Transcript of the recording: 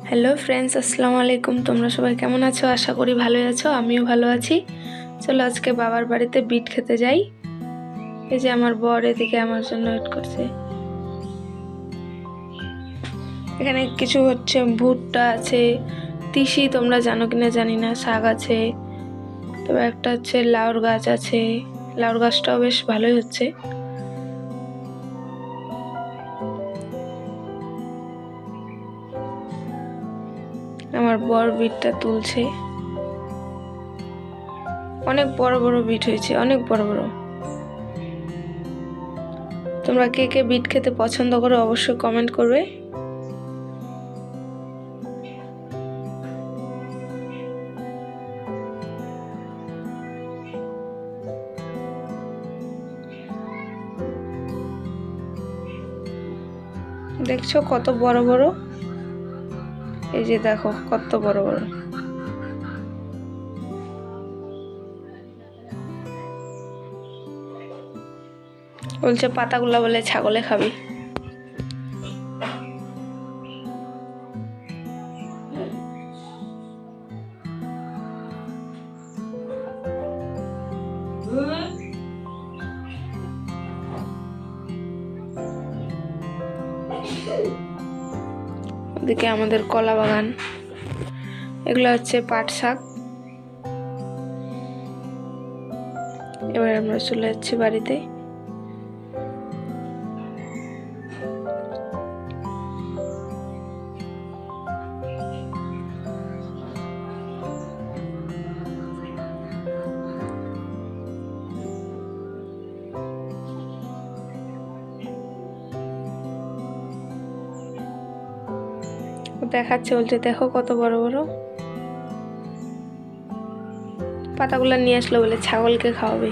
Hello friends, আসসালামু আলাইকুম। তোমরা সবাই কেমন আছো? আশা করি ভালোই আছো। আমিও ভালো আছি। চলো আজকে বাবার বাড়িতে বিট খেতে যাই। এই যে আমার বর এদিকে আমার জন্য ওয়েট করছে। এখানে কিছু হচ্ছে, ভুট্টা আছে, তিসি তোমরা জানো কিনা জানি না, শাক আছে, তবে একটা হচ্ছে লাউর গাছ আছে। লাউর গাছটাও বেশ ভালোই হচ্ছে। আমার বর বিটটা তুলছে। অনেক বড় বড় বিট হয়েছে, অনেক বড় বড়। তোমরা কে কে বিট খেতে পছন্দ করো অবশ্যই কমেন্ট করবে। দেখছো কত বড় বড়? এই যে দেখো কত বড় বড়। বলছে পাতাগুলা বলে ছাগলে খাবি। ওদিকে আমাদের কলা বাগান। এগুলো হচ্ছে পাট শাক। এবার আমরা চলে যাচ্ছি বাড়িতে। দেখাচ্ছে, বলছে দেখো কত বড় বড়। পাতাগুলো নিয়ে আসলো বলে ছাগলকে খাওয়াবে।